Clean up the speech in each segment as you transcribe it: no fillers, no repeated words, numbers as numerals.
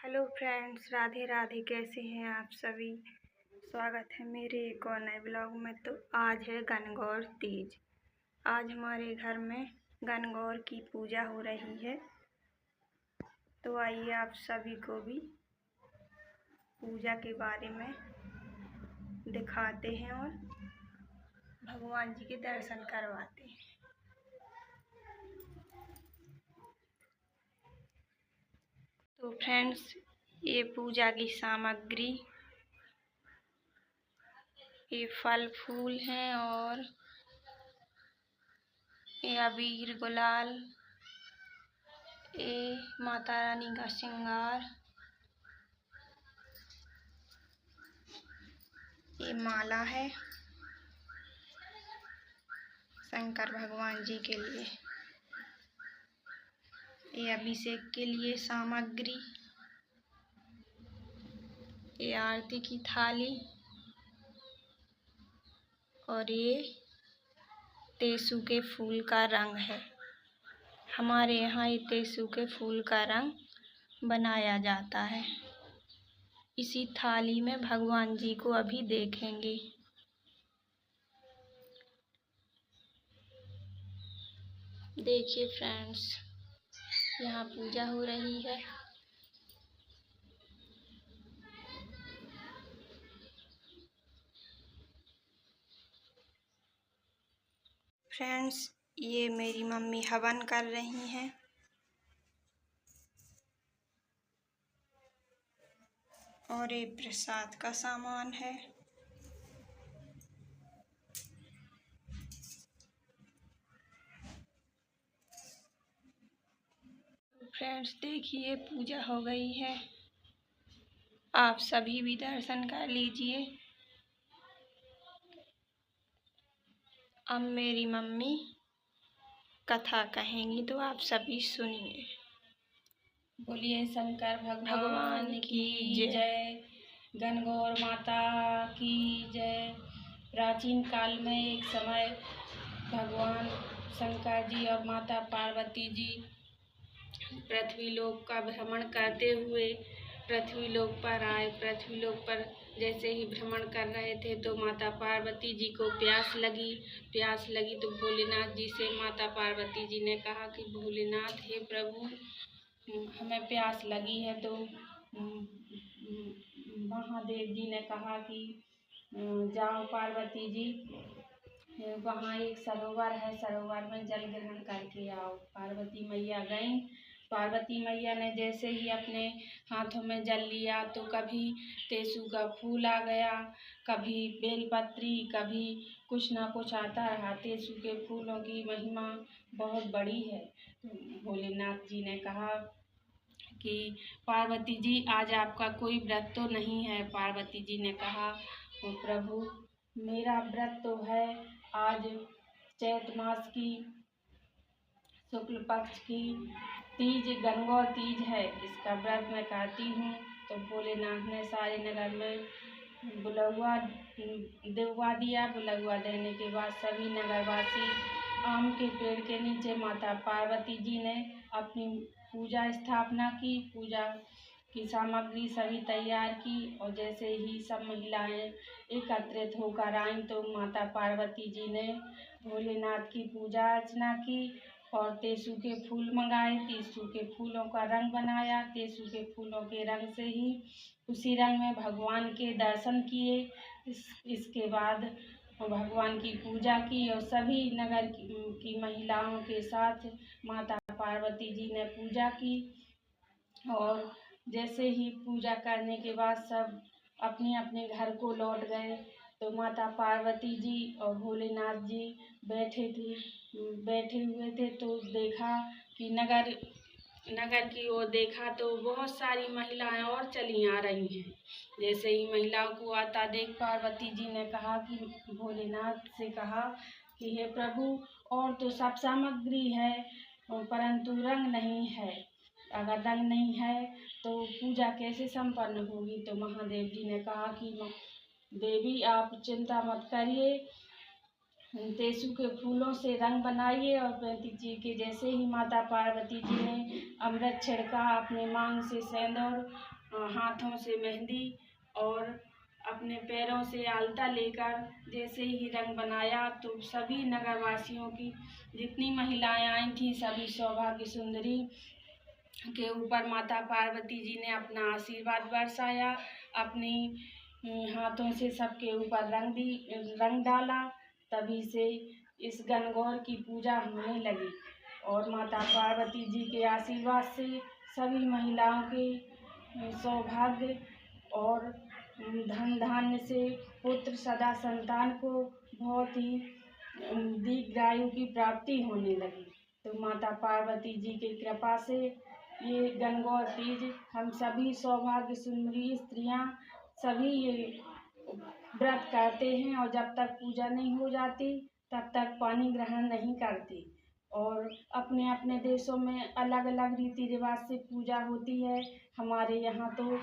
Hello friends, Radhe Radhe. कैसे हैं आप सभी? स्वागत है मेरे एक और नए ब्लॉग में। तो आज है गणगौर तीज। आज हमारे घर में गणगौर की पूजा हो रही है। तो आइए आप सभी को भी पूजा के बारे में दिखाते हैं और भगवान जी के दर्शन करवाते हैं। तो फ्रेंड्स, ये पूजा की सामग्री, ये फल फूल हैं और ये अबीर गुलाल, ये माता रानी का श्रृंगार, ये माला है शंकर भगवान जी के लिए, ये अभिषेक के लिए सामग्री, ये आरती की थाली और ये तेसु के फूल का रंग है। हमारे यहाँ ये तेसु के फूल का रंग बनाया जाता है। इसी थाली में भगवान जी को अभी देखेंगे। देखिए फ्रेंड्स, यहाँ पूजा हो रही है। फ्रेंड्स, ये मेरी मम्मी हवन कर रही हैं। और ये प्रसाद का सामान है। फ्रेंड्स देखिए, पूजा हो गई है। आप सभी भी दर्शन कर लीजिए। अब मेरी मम्मी कथा कहेंगी, तो आप सभी सुनिए। बोलिए शंकर भगवान की जय, गणगौर माता की जय। प्राचीन काल में एक समय भगवान शंकर जी और माता पार्वती जी पृथ्वी लोक का भ्रमण करते हुए पृथ्वी लोक पर आए। पृथ्वी लोक पर जैसे ही भ्रमण कर रहे थे तो माता पार्वती जी को प्यास लगी तो भोलेनाथ जी से माता पार्वती जी ने कहा कि भोलेनाथ, हे प्रभु, हमें प्यास लगी है। तो महादेव जी ने कहा कि जाओ पार्वती जी, वहाँ एक सरोवर है, सरोवर में जल ग्रहण करके आओ। पार्वती मैया गईं। पार्वती मैया ने जैसे ही अपने हाथों में जल लिया तो कभी तेसु का फूल आ गया, कभी बेलपत्री, कभी कुछ ना कुछ आता रहा। तेसु के फूलों की महिमा बहुत बड़ी है। भोलेनाथ जी ने कहा कि पार्वती जी, आज आपका कोई व्रत तो नहीं है? पार्वती जी ने कहा, ओ प्रभु, मेरा व्रत तो है। आज चैत मास की शुक्ल पक्ष की तीज, गणगौर तीज है, इसका व्रत मैं करती हूँ। तो भोलेनाथ ने सारे नगर में बुलौआ दिलवा दिया। बुलौआ देने के बाद सभी नगरवासी आम के पेड़ के नीचे माता पार्वती जी ने अपनी पूजा स्थापना की। पूजा की सामग्री सभी तैयार की और जैसे ही सब महिलाएं एकत्रित होकर आईं तो माता पार्वती जी ने भोलेनाथ की पूजा अर्चना की और तेसु के फूल मंगाए। तेसु के फूलों का रंग बनाया। तेसु के फूलों के रंग से ही उसी रंग में भगवान के दर्शन किए। इसके बाद भगवान की पूजा की और सभी नगर की महिलाओं के साथ माता पार्वती जी ने पूजा की। और जैसे ही पूजा करने के बाद सब अपने अपने घर को लौट गए तो माता पार्वती जी और भोलेनाथ जी बैठे हुए थे। तो देखा कि नगर की ओर देखा तो बहुत सारी महिलाएं और चली आ रही हैं। जैसे ही महिलाओं को आता देख पार्वती जी ने कहा कि भोलेनाथ से कहा कि हे प्रभु, और तो सब सामग्री है परंतु रंग नहीं है। अगर रंग नहीं है तो पूजा कैसे संपन्न होगी? तो महादेव जी ने कहा कि देवी, आप चिंता मत करिए, तेसु के फूलों से रंग बनाइए। और पार्वती जी के जैसे ही माता पार्वती जी ने अमृत छिड़का, अपने मांग से सेंदूर हाथों से मेहंदी और अपने पैरों से आलता लेकर जैसे ही रंग बनाया, तो सभी नगरवासियों की जितनी महिलाएं आई थीं, सभी सौभाग्य सुंदरी के ऊपर माता पार्वती जी ने अपना आशीर्वाद बरसाया। अपनी हाथों से सबके ऊपर रंग डाला। तभी से इस गणगौर की पूजा होने लगी और माता पार्वती जी के आशीर्वाद से सभी महिलाओं के सौभाग्य और धन धान्य से पुत्र सदा संतान को बहुत ही दीर्घायु की प्राप्ति होने लगी। तो माता पार्वती जी की कृपा से ये गणगौर तीज हम सभी सौभाग्य सुंदरी स्त्रियां सभी ये व्रत करते हैं और जब तक पूजा नहीं हो जाती तब तक पानी ग्रहण नहीं करते। और अपने अपने देशों में अलग अलग रीति रिवाज से पूजा होती है। हमारे यहाँ तो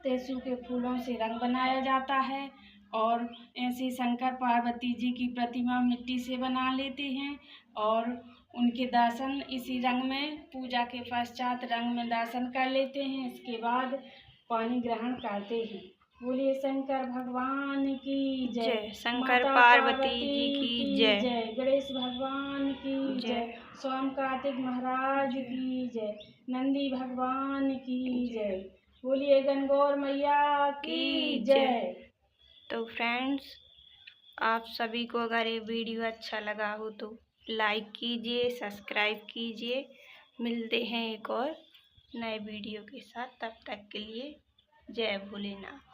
टेसू के फूलों से रंग बनाया जाता है और ऐसे शंकर पार्वती जी की प्रतिमा मिट्टी से बना लेते हैं और उनके दर्शन इसी रंग में पूजा के पश्चात रंग में दर्शन कर लेते हैं। इसके बाद पानी ग्रहण करते हैं। बोलिए शंकर भगवान की जय, शंकर पार्वती जी की जय, गणेश भगवान की जय, स्वामी कार्तिक महाराज की जय, नंदी भगवान की जय। बोलिए गणगौर मैया की जय। तो फ्रेंड्स, आप सभी को अगर ये वीडियो अच्छा लगा हो तो लाइक कीजिए, सब्सक्राइब कीजिए। मिलते हैं एक और नए वीडियो के साथ, तब तक के लिए जय भोलेनाथ।